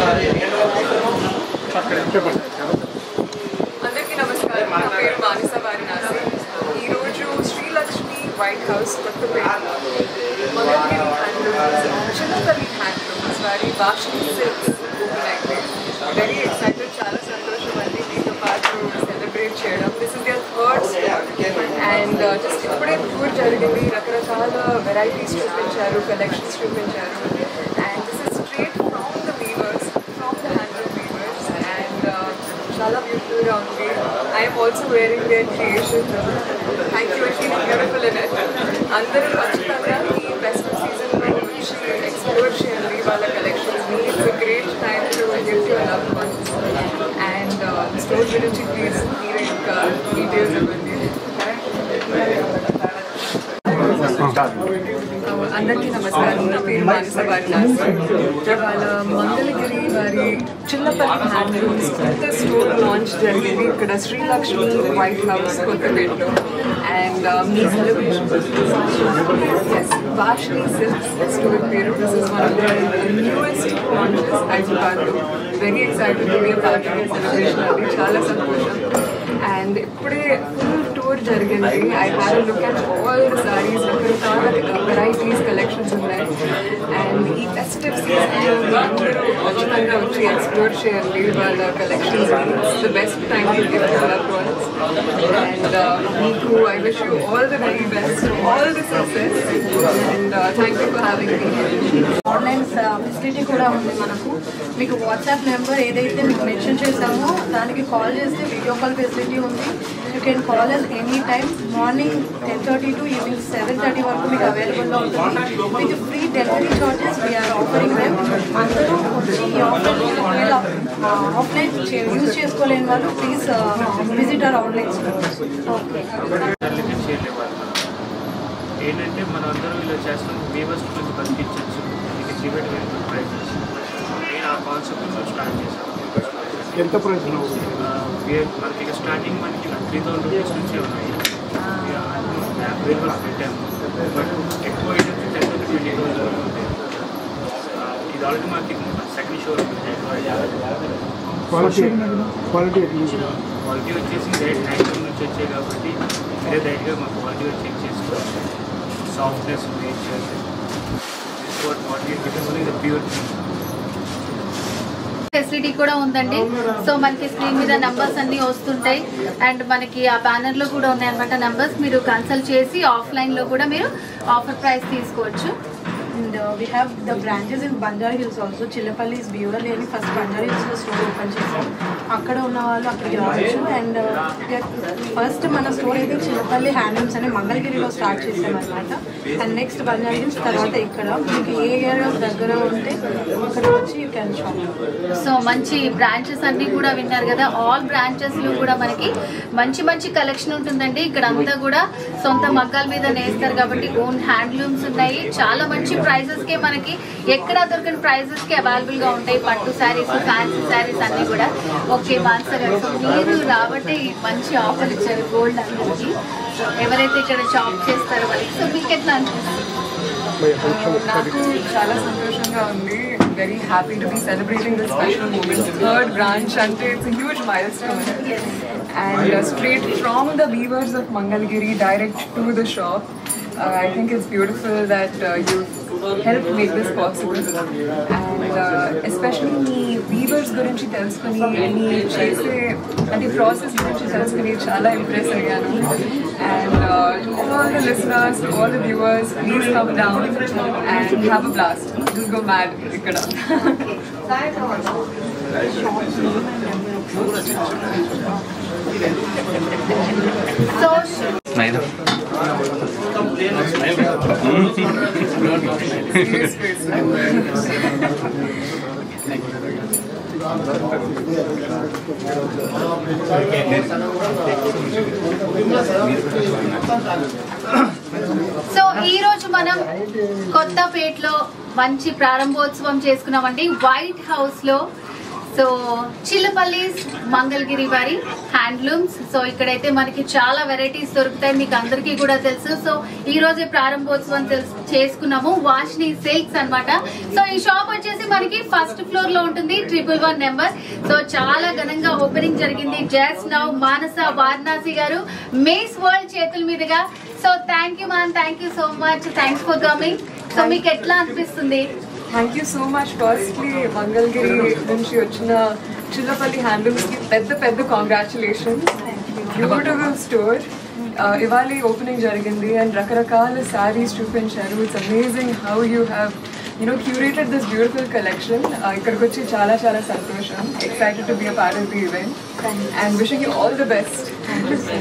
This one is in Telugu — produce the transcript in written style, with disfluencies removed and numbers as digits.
అందరికీ నమస్కారం. నా పేరు మానస వారణాసి. ఈరోజు Srilakshmi white house Kothapeta Mangalagiri handlooms Chinnapalli handlooms వారి వాషింగ్ సిల్క్స్ ఓపెన్ అయితే వెరీ ఎక్సైటెడ్. చాలా సంతోషం అండి మీతో పాటు సెలబ్రేట్ చేయడం. This is their third store and just ఇప్పుడే టూర్ జరిగింది. రకరకాల వెరైటీస్ చూపించారు, కలెక్షన్స్ చూపించారు. And this is straight from the weavers, from the handloom weavers. And చాలా బ్యూటిఫుల్గా ఉంది. I'm also wearing their creation. Thank you. Feeling beautiful in it. అందరూ ఖచ్చితంగా ఈ ఫెస్టివల్ సీజన్లో వచ్చి ఎక్స్ప్లోర్ చేయండి వాళ్ళ కలెక్షన్స్ని. It's a great time to gift your loved ones. And store గురించి ప్లీజ్ మీరే ఇంకా డీటెయిల్స్ ఇవ్వండి. అందరికీ నమస్కారం. నా పేరు మానస వారణాసి. వాళ్ళ మంగళగిరి వారి చిన్నపల్లి హ్యాండ్లూమ్స్ కొత్త స్టోర్ లాంచ్ జరిగింది ఇక్కడ శ్రీలక్ష్మి వైట్ హౌస్ కొత్తపేటలో. అండ్ మీ సెలబ్రేషన్ వాషింగ్ సిల్క్స్ స్టోర్ పేరు. This is one of the newest launches హైదరాబాద్లో. Very excited to be a part of celebration. అది చాలా సంతోషం. అండ్ ఇప్పుడే ఫుల్ టూర్ జరిగింది. I have look at all the saris. రకరకాల వెరైటీస్ కలెక్షన్స్ ఉన్నాయి. అండ్ ఈ ఫెస్టివ్ సీజన్లో అందరూ ఖచ్చితంగా వచ్చి ఎక్స్ప్లోర్ చేయండి వాళ్ళ collections. It's the best time to give your loved ones. And మీకు I wish you all the very best, all the success. And thank you for having me. Online facility కూడా ఉంది మనకు. మీకు వాట్సాప్ నెంబర్ ఏదైతే మీకు మెన్షన్ చేసామో దానికి కాల్ చేస్తే వీడియో కాల్ ఫెసిలిటీ ఉంది. You can call us any time. Morning 10:30 to evening 7:30 వరకు మీకు అవైలబుల్లో ఉంటుంది. మీకు free delivery charges we're offering them. అందరూ వచ్చి ఈ ఆఫర్ ఆఫ్లైన్ యూజ్ చేసుకోలేని వాళ్ళు please visit our online store. Okay. ఏంటంటే మనం అందరం ఇలా చేస్తాం, వీవర్స్ కొంచెం బతికించవచ్చు, మనకి డిబేట్ ప్రైజెస్. నేను ఆ కాన్సెప్ట్ స్టార్ట్ చేశాను. ఎంత ప్రైస్ మనకి ఇక స్టార్టింగ్ మనకి 3,000 రూపీస్ నుంచే ఉన్నాయి. అవైలబుల్ పెట్టాము. బట్ ఎక్కువ ఐటమ్స్ 10,000 to 20,000 వరకు ఉంటాయి. ఇది ఆల్రెడీ మనకి సెకండ్ షో క్వాలిటీ వచ్చేసి డైరెక్ట్ హ్యాండ్లూమ్ నుంచి వచ్చాయి కాబట్టి ఇదే డైరెక్ట్గా మాకు క్వాలిటీ చెక్ చేసుకోవచ్చు. సాఫ్ట్నెస్, నేచర్, ప్యూర్ ఫెసిలిటీ కూడా ఉందండి. సో మనకి స్క్రీన్ మీద నెంబర్స్ అన్నీ వస్తుంటాయి. అండ్ మనకి ఆ బ్యానర్లో కూడా ఉన్నాయన్నమాట నెంబర్స్. మీరు కన్సల్ట్ చేసి ఆఫ్లైన్లో కూడా మీరు ఆఫర్ ప్రైస్ తీసుకోవచ్చు. And we have the branches in Banjara Hills also. Chillapalli is Beulah అని ఫస్ట్ బంజారా హిల్స్లో స్టోర్ ఓపెన్ చేసాం. అక్కడ ఉన్న వాళ్ళు అక్కడికి రావచ్చు. అండ్ ఫస్ట్ మన స్టోర్ అయితే చిల్లపల్లి హ్యాండ్లూమ్స్ అని మంగళగిరిలో స్టార్ట్ చేసామన్నమాట. అండ్ నెక్స్ట్ బంజారా హిల్స్, తర్వాత ఇక్కడ మీకు ఏ ఏరియా దగ్గర ఉంటే అక్కడ వచ్చి యూ క్యాన్ షాప్. సో మంచి బ్రాంచెస్ అన్నీ కూడా విన్నారు కదా. ఆల్ బ్రాంచెస్లో కూడా మనకి మంచి మంచి కలెక్షన్ ఉంటుందండి. ఇక్కడ అంతా కూడా సొంత మగ్గాల మీద నేస్తారు కాబట్టి ఓన్ హ్యాండ్లూమ్స్ ఉన్నాయి. చాలా మంచి ప్రైజెస్కే మనకి ఎక్కడ దొరికిన ప్రైజెస్కి అవైలబుల్గా ఉంటాయి. పట్టు శారీస్, ఫ్యాన్సీ శారీస్ అన్నీ కూడా. ఓకే మాన్స గారు, సో మీరు రాబట్టే మంచి ఆఫర్ ఇచ్చారు గోల్డ్ అందరికి. సో ఎవరైతే ఇక్కడ షాప్ చేస్తారో వాళ్ళకి, సో మీకు ఎట్లా అనిపిస్తుంది? నాకు చాలా సంతోషంగా ఉంది. Very happy to be celebrating this special moment. Third branch అంటే it's a huge milestone. And straight from the weavers of Mangalgiri direct to the shop. I think it's beautiful that you helped make this possible. And especially మీ వీవర్స్ గురించి తెలుసుకుని, మీ చేసే అది ప్రాసెస్ గురించి తెలుసుకుని చాలా ఇంప్రెస్ అయ్యాను. And to all the listeners, to all the viewers, please come down and have a blast. Just go mad ఇక్కడ. సో సో ఈ రోజు మనం కొత్తపేటలో మంచి ప్రారంభోత్సవం చేసుకున్నామండి. వైట్ హౌస్ లో సో చిల్లపల్లి మంగళగిరి వారి హ్యాండ్లూమ్స్. సో ఇక్కడైతే మనకి చాలా వెరైటీస్ దొరుకుతాయి, మీకు అందరికీ కూడా తెలుసు. సో ఈ రోజే ప్రారంభోత్సవం చేసుకున్నాము, వాషిని సిల్క్స్ అన్నమాట. సో ఈ షాప్ వచ్చేసి మనకి ఫస్ట్ ఫ్లోర్ లో ఉంటుంది, 111 నెంబర్. సో చాలా ఘనంగా ఓపెనింగ్ జరిగింది. జస్ట్ నౌ మానస వారణాసి గారు మిస్ వరల్డ్ చేతుల మీదుగా. So thank you ma'am, thank you so much, thanks for coming. So మీకు ఎట్లా అనిపిస్తుంది? Thank you so much. Firstly Mangalagiri నుంచి వచ్చిన చిల్లపల్లి హ్యాండ్లూమ్స్ కి పెద్ద పెద్ద కాంగ్రాచులేషన్స్. Beautiful store. ఇవాళ ఓపెనింగ్ జరిగింది అండ్ రకరకాల శారీస్ చూపించారు. It's amazing how you have curated this beautiful collection. ఇక్కడికి వచ్చి చాలా చాలా సంతోషం. Excited to be a part of the event and wishing you all the best.